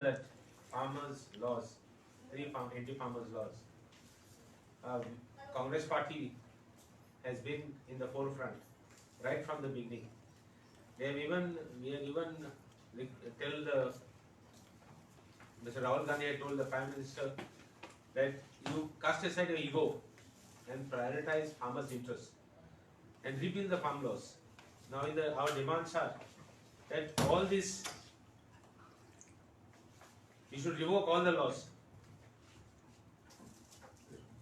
that farmers' laws, anti-farmers' laws, uh, Congress party has been in the forefront right from the beginning. We have even tell the Mr. Rahul Gandhi had told the Prime Minister that you cast aside your ego and prioritize farmers' interests and repeal the farm laws. Now, our demands are that all this, you should revoke all the laws.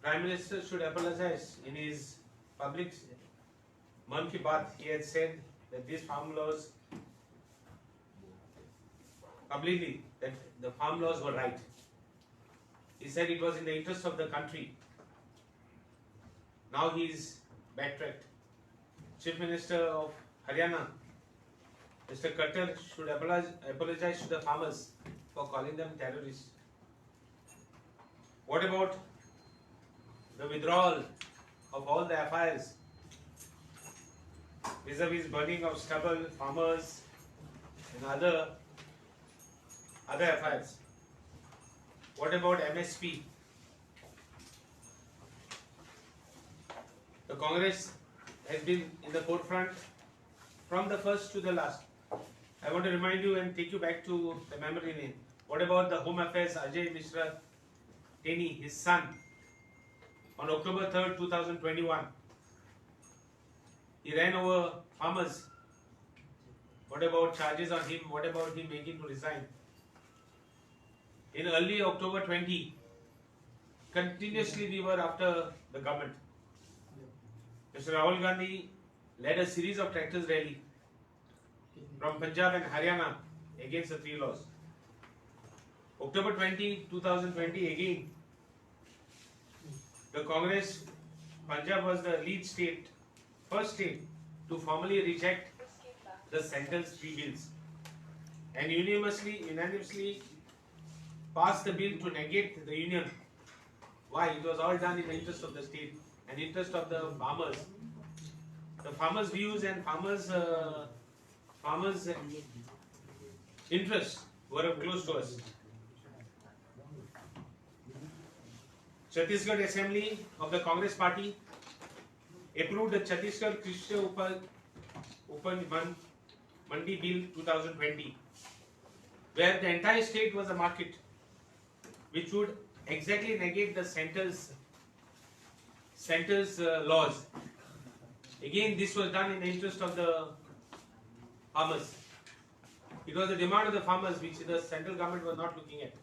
Prime Minister should apologize in his public Man Ki Baat. He had said that these farm laws completely, that the farm laws were right. He said it was in the interest of the country. Now he is backtracked. Chief Minister of Haryana, Mr. Khattar, should apologize to the farmers for calling them terrorists. What about the withdrawal of all the FIRs vis-a-vis burning of stubble, farmers, and other FIRs? What about MSP? The Congress has been in the forefront from the first to the last. I want to remind you and take you back to the memory lane. What about the Home Affairs Ajay Mishra Teni, his son, on October 3rd, 2021? He ran over farmers. What about charges on him? What about him making to resign? In early October 20, continuously we were after the government. Mr. Rahul Gandhi led a series of tractors rally from Punjab and Haryana against the three laws. October 20, 2020 again, the Congress, Punjab was the lead state, first state to formally reject the centre's three bills and unanimously passed the bill to negate the union. Why? It was all done in the interest of the state and interest of the farmers. The farmers' views and farmers' interests were close to us. Chhattisgarh Assembly of the Congress Party approved the Chhattisgarh Krishi Upan Mandi Bill 2020, where the entire state was a market, which would exactly negate the center's laws. Again, this was done in the interest of the farmers. It was the demand of the farmers which the central government was not looking at.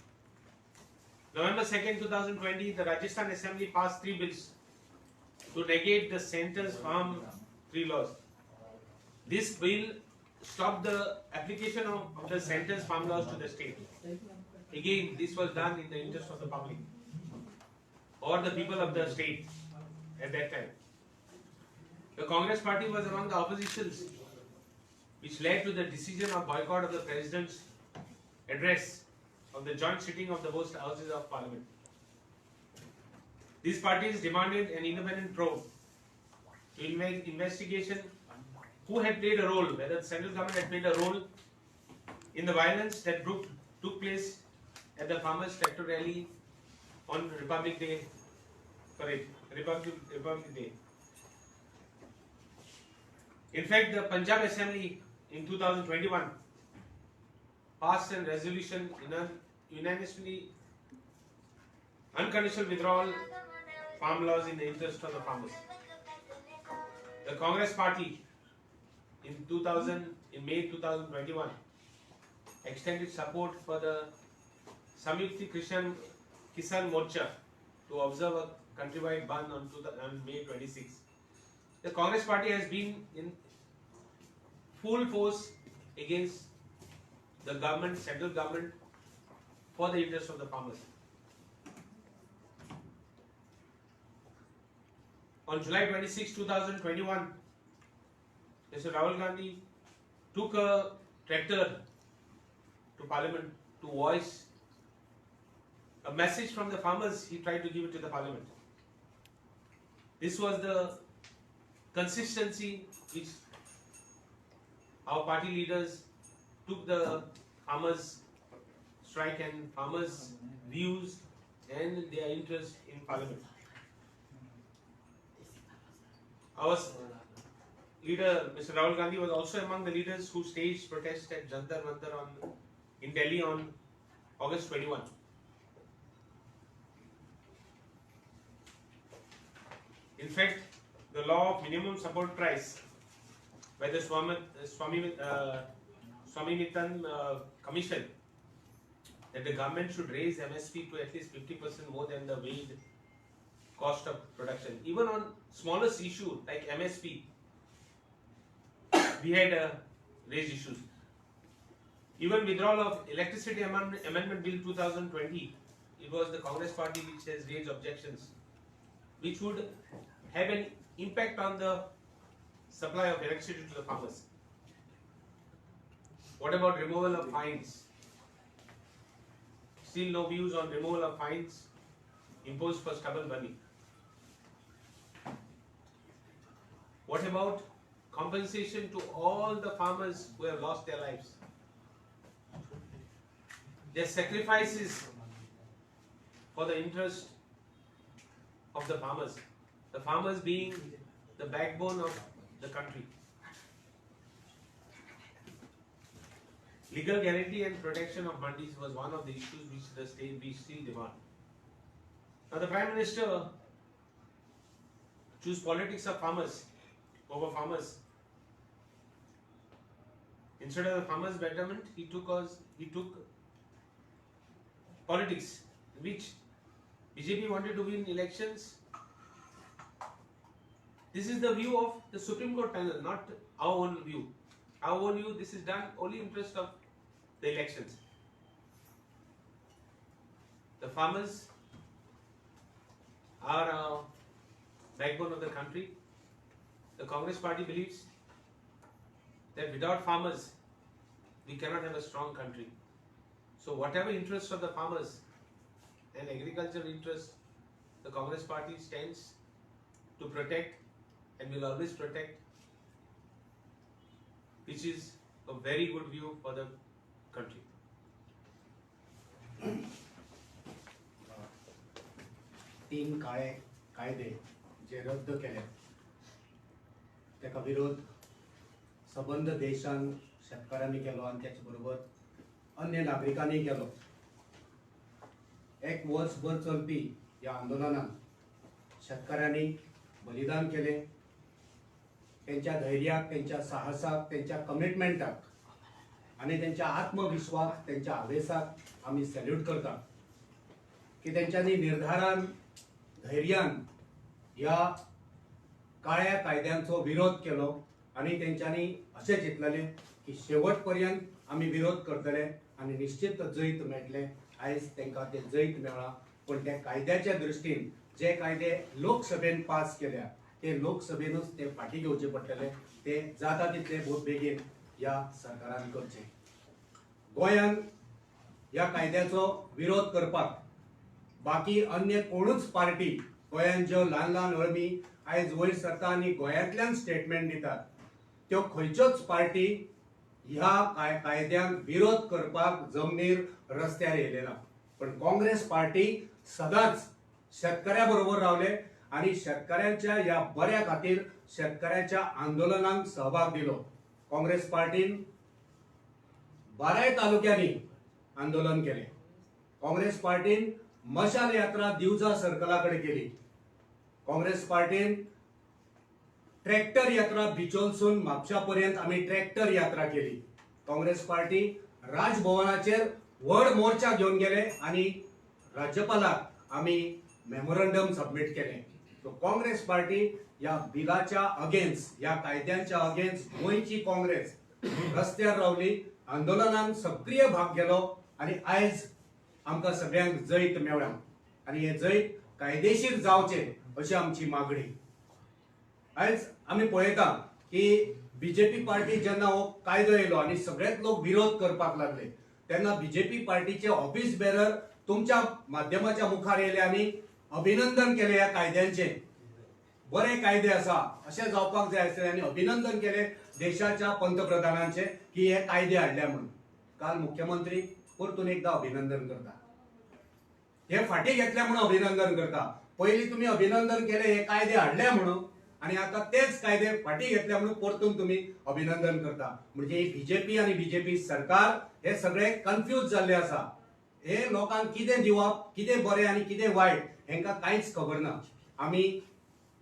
November 2nd, 2020, the Rajasthan Assembly passed three bills to negate the center's farm three laws. This bill stopped the application of the center's farm laws to the state. Again, this was done in the interest of the public or the people of the state at that time. The Congress party was among the oppositions, which led to the decision of boycott of the President's address of the joint sitting of the both houses of Parliament. These parties demanded an independent probe to investigation who had played a role, whether the central government had played a role in the violence that took place at the farmers' tractor rally on Republic Day parade, Republic Day. In fact, the Punjab Assembly in 2021 passed a resolution unanimously unconditional withdrawal farm laws in the interest of the farmers. The Congress party in May 2021 extended support for the Samyukta Kisan Morcha to observe a countrywide ban on May 26. The Congress party has been in full force against the government, central government, for the interest of the farmers. On July 26, 2021, Mr. Rahul Gandhi took a tractor to Parliament to voice a message from the farmers. He tried to give it to the Parliament. This was the consistency which our party leaders took the farmers strike and farmers' views and their interest in parliament. Our leader, Mr. Rahul Gandhi, was also among the leaders who staged protests at Jantar Mantar in Delhi on August 21. In fact, the law of minimum support price by the Swaminathan Commission that the government should raise MSP to at least 50% more than the weighed cost of production. Even on smallest issue like MSP, we had raised issues. Even withdrawal of Electricity Amendment Bill 2020, it was the Congress party which has raised objections, which would have an impact on the supply of electricity to the farmers. What about removal of fines? Still no views on removal of fines imposed for stubble burning. What about compensation to all the farmers who have lost their lives? Their sacrifices for the interest of the farmers being the backbone of the country. Legal guarantee and protection of mandis was one of the issues which the state we still demand. Now the Prime Minister chose politics of farmers over farmers. Instead of the farmers' betterment, he took politics, which BJP wanted to win elections. This is the view of the Supreme Court panel, not our own view. Our own view, this is done only in interest of the elections. The farmers are a backbone of the country. The Congress party believes that without farmers, we cannot have a strong country. So whatever interests of the farmers and agricultural interests, the Congress party stands to protect and will always protect, which is a very good view for the country. तीन कायदे जे रद्द केले त्याका विरोध सबंद देशान शेतकऱ्यांनी केलो आणि त्याच बरोबर अन्य नागरिकांनी केलो. एक वर्षभर चलपी या आंदोलनात शेतकऱ्यांनी बलिदान केले. त्यांच्या धैर्याक, त्यांच्या साहसाक, त्यांच्या कमिटमेंटाक आणि त्यांच्या आत्मविश्वास, त्यांच्या आवेशाक आम्ही सॅल्यूट करता की त्यांच्यानी निर्धारान, धैर्यान या काळ्या कायद्यांचो विरोध केलो आणि त्यांच्यानी असे चिंतलेले की शेवटपर्यंत आम्ही विरोध करतले आणि निश्चित जैत मेळटले. आयज तांकां ते जैत मेळ्ळा, पण त्या कायद्याच्या दृश्टीन जे कायदे लोकसभेन पास केल्या ते लोकसभेनूच ते फाटी घेवचे पडटले. ते जाता तितले बहुत बेगीन या सरकारान करचे. गोंयान या कायद्याचो विरोध करपाक बाकी अन्य कोणूच पार्टी गोंयान ज्यो ल्हान ल्हान अळमी आयज वयर सरता आनी गोंयांतल्यान स्टेटमेंट दितात, त्यो खंयच्योच पार्टी ह्या कायद्यांक विरोध करपाक जमनीर रस्त्यार येयलेना. पण काँग्रेस पार्टी सदांच शेतकऱ्या बरोबर रावले आणि शेतकऱ्यांच्या या बऱ्या खातीर शेतकऱ्याच्या आंदोलनांत सहभाग दिलो. काँग्रेस पार्टीन 12 तालुक्यांनी आंदोलन केले. काँग्रेस पार्टीन मशाल यात्रा दिवजा सर्कलाकडे केली. काँग्रेस पार्टीन ट्रॅक्टर यात्रा बिचोलसून म्हापशापर्यंत आम्ही ट्रॅक्टर यात्रा केली. काँग्रेस पार्टी राजभवनाचेर व्हड मोर्चा घेऊन गेले आणि राज्यपालाक आम्ही मेमोरंडम सबमिट केले. तो काँग्रेस पार्टी या बिलाच्या अगेन्स्ट, या कायद्यांच्या अगेन्स्ट गोंयची काँग्रेस रस्त्यार रावली, आंदोलनात सक्रिय भाग घेलो आणि आयज आमकां सगळ्यांक जैत मेळ्ळा आणि हे जैत कायदेशीर जावचे अशी आमची मागणी. आयज आम्ही पळयता की बीजेपी पार्टी जेन्ना हो कायदो येयलो आणि सगळेच लोक विरोध करपाक लागले तेन्ना बीजेपी पार्टीचे ऑफिस बेरर तुमच्या माध्यमाच्या मुखार येयले आणि अभिनंदन केले या कायद्यांचे. बरे कायदे आसा अशें जावपाक जाय आसले आणि अभिनंदन केले देशाच्या पंतप्रधानांचे की हे कायदे हाडल्या म्हणून. काल मुख्यमंत्री परतून एकदा अभिनंदन करता. हे फाटी घेतल्या म्हणून अभिनंदन करता. पयलीं तुम्ही अभिनंदन केले हे कायदे हाडले म्हणून आणि आता तेच कायदे फाटी घेतल्या म्हणून परतून तुम्ही अभिनंदन करता. म्हणजे बीजेपी आणि बीजेपी सरकार हे सगळे कन्फ्यूज जाल्ले आसा. हे लोकांक कितें दिवप, कितें बरें आणि कितें वायट हेंकां कांयच खबर ना. आमी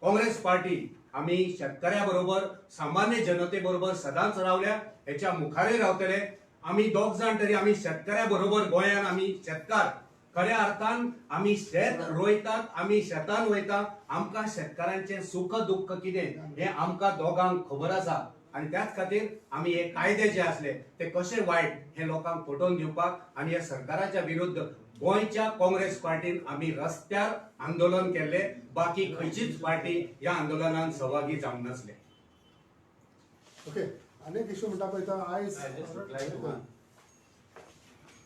काँग्रेस पार्टी आमी शेतकऱ्या बरोबर, सामान्य जनते बरोबर सदांच रावल्या, हेच्या मुखारय रावतले. आमी दोग जाण तरी आमी शेतकऱ्या बरोबर गोंयांत आमी शेतकार खऱ्या अर्थान आमी शेत रोयतात, आमी शेतान वयता. आमकां शेतकारांचे सुख दुःख कितें हे आमकां दोगांक खबर आसा आणि त्याच खातीर आमी हे कायदे जे असले ते कशे वायट हे लोकांक पटोवन दिवपाक आणि ह्या सरकाराच्या विरुद्ध गोंयच्या काँग्रेस पार्टीन आमी रस्त्यार आंदोलन केले. बाकी खंयचीच पार्टी ह्या आंदोलनात सहभागी जावंक नासले. ओके, अनेक इश्यू म्हणटा पळय तो आयज I just reply to one.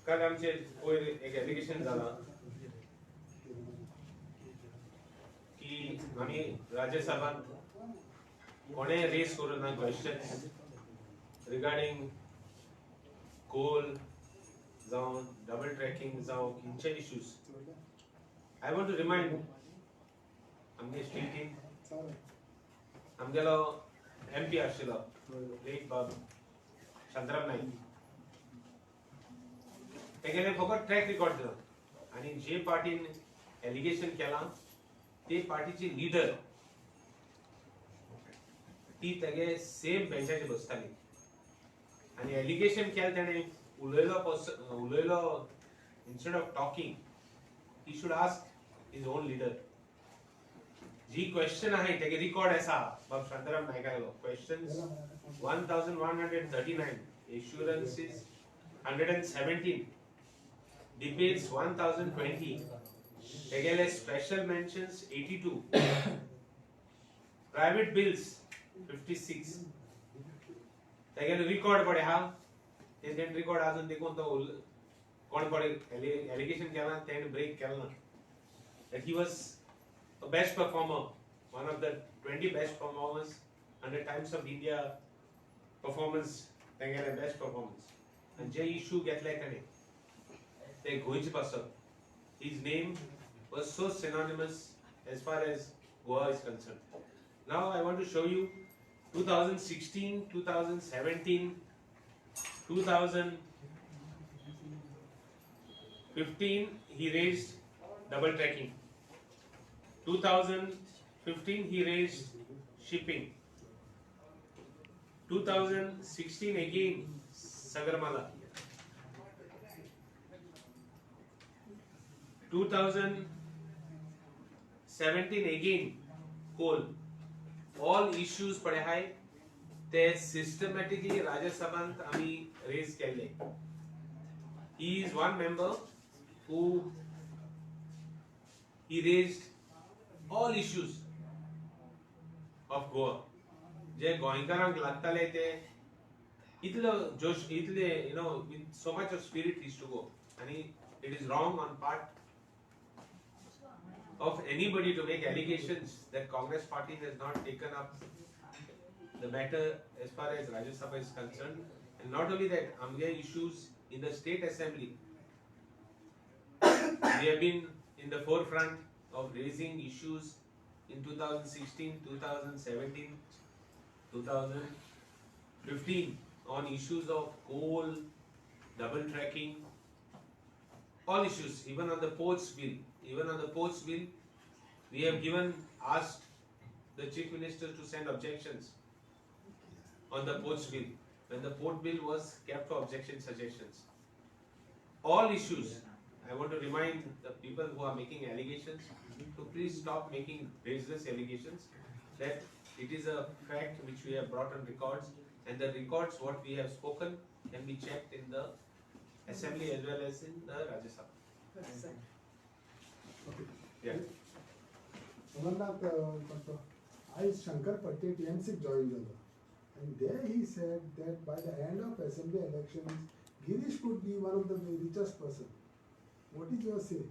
काल आमचे वयर एक एलिगेशन जाला की आमी राज्यसभात कोणे रेस करून ना क्वेश्चन्स रिगार्डिंग कोल जावं डबल ट्रॅकिंग जावं खंयचे issues. I want to remind आमगे स्टेटीन आमगेलो MP आशिल्लो लेट बाब शांताराम नाईक. तेगेले फकत ट्रॅक रिकॉर्ड दिला आणि जे पार्टीन एलिगेशन केला ते पार्टीची लीडर ती तेगे सेम बेंचाचेर बसताली आणि एलिगेशन केले तेणे उलयलो instead of talking he should ask his own leader. जी क्वेश्चन आहे तेगे रिकॉर्ड आसा बाब शांताराम नायकालो. क्वेश्चन्स 1139, assurances 117, debates 1020, तेगेले स्पेशल मेंशन्स 82, प्राइवेट बिल्स 56. तेगेले रिकॉर्ड पडे हा ते रिकॉर्ड अजून देखून तो कोण पडे एलिगेशन केला तेणे ब्रेक केला ना. that he was a best performer, one of the 20 best performers 100 times of India performance, तेगेले best performance. And J issue घेतले तेणे ते गोंयचे पासून his name was so synonymous as far as Goa is concerned. Now I want to show you 2016, 2017, 2015 he raised double tracking. 2015 he raised shipping. 2016 again Sagarmala. 2017 again coal. All issues पडे हाय ते systematically Rajya Sabhat आम्ही raise केले. He is one member who he raised all issues of Goa. जे गोंयकारांक लागताले ते इतलो जोश इतले with so much of spirit he used to go. And it is wrong on part of anybody to make allegations that Congress party has not taken up the matter as far as Rajya Sabha is concerned. And not only that, amge issues in the state assembly, we have been in the forefront of raising issues in 2016, 2017, 2015 on issues of coal, double tracking, all issues, even on the ports bill. Even on the ports bill, we have asked the Chief Minister to send objections on the ports bill, when the port bill was kept for objection suggestions. All issues, I want to remind the people who are making allegations to please stop making baseless allegations, that it is a fact which we have brought on records, and the records what we have spoken can be checked in the assembly as well as in the Rajya Sabha. Yeah. Amarnath, I Shankar Patel TMC joined them. And there he said that by the end of assembly elections, Girish could be one of the richest person. What is your say?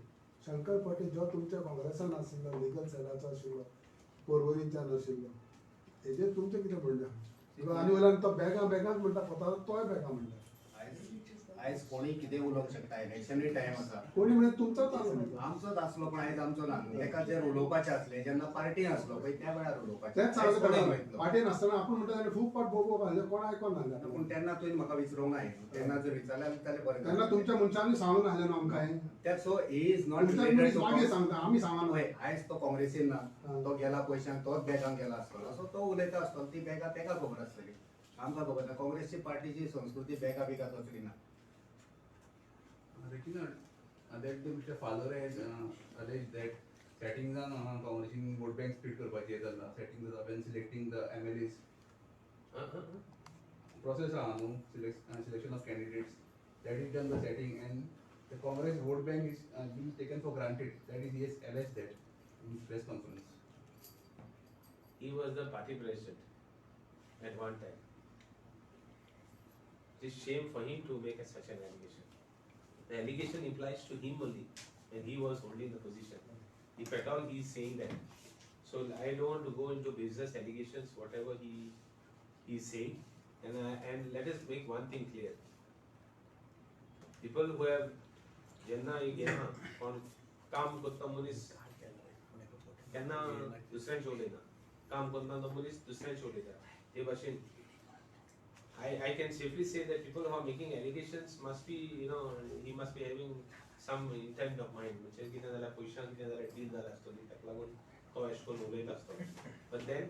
Shankar Patel जो तुमच्या काँग्रेसान आशिल्लो, legal सेलाचो आशिल्लो, पर्वरीच्यान आशिल्लो, हेजेर तुमचें कितें म्हणणें? आनी वयल्यान तो बेगां म्हणटा, तोय बेगां म्हणटा. आयज कोणी कितें उलोवंक शकता, इलेक्शनूय टायम आसा. कोणी म्हणजे तुमचोच आलो आमचोच आसलो पण आयज आमचो ना. एका जर उलोवपाचें आसलें जेन्ना पार्टी आसलो पळय त्या वेळार उलोवपाचें. तेच आयज कोणूय सांगता उलयतलो. पार्टीन आसतना आपण म्हणटा आनी खूब पाट बोबो घालले कोण आयकोन ना पूण तेन्ना तुवें म्हाका विचारूंक ना. तेन्ना जर विचारल्यार जाल्यार बरें तेन्ना जालें. तुमच्या मनशांनी सांगून आले न्हू आमकां हें. त्यात सो ही इज नॉट तुमच्या रिलेटेड मनीस टू मागे सांगता आमी सांगना पळय आयज तो काँग्रेसीन ना. हा. तो गेला पयशांक तोच बॅगांक गेला आसतलो. सो तो उलयता आसतलो ती बॅगां तेका खबर आसतली. आमकां खबर ना. काँग्रेसची पार्टीची संस्कृती बॅगा बिगात वचली ना. Reginald, that Mr. Fowler has alleged that setting down Congress vote bank split करपाची जाल्ला, setting the when selecting the MLAs process आहा न्हू selection of candidates that is done the setting and the Congress vote bank is being taken for granted. That is he has alleged that in his press conference. He was the party president at one time. It is shame for him to make such an allegation. The allegation implies to him only, and he was holding the position. If at all he is saying that. So I don't want to go into business allegations, whatever he is saying. And let us make one thing clear. People who have jenna on काम करता मनीस केन्ना दुसऱ्यांचे उलयना. काम करता तो मनीस दुसऱ्यांचे उलयता. ते भाशेन I can safely say that people who are making allegations must be, he must be having some intent of mind. म्हणजे कितें जाल्यार पयशांक कितें जाल्यार डील जाला आसतली ताका लागून तो अशें करून उलयता आसतलो. But then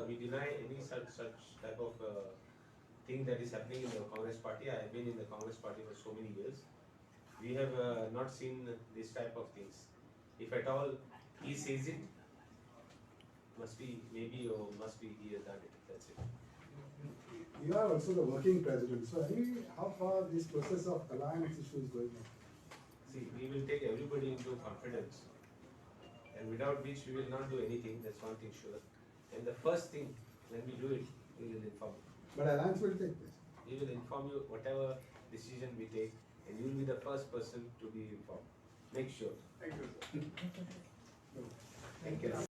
we deny any such type of thing that is happening in the Congress party. I have been in the Congress party for so many years. We have not seen this type of things. If at all he says it, must be maybe or must be he has done it. That's it. You are also the working president, so how far this process of alliance issue is going on? See, we will take everybody into confidence, and without which we will not do anything. That's one thing sure. And the first thing when we do it, we will inform you. But alliance will take place. We will inform you whatever decision we take, and you will be the first person to be informed. Make sure. Thank you.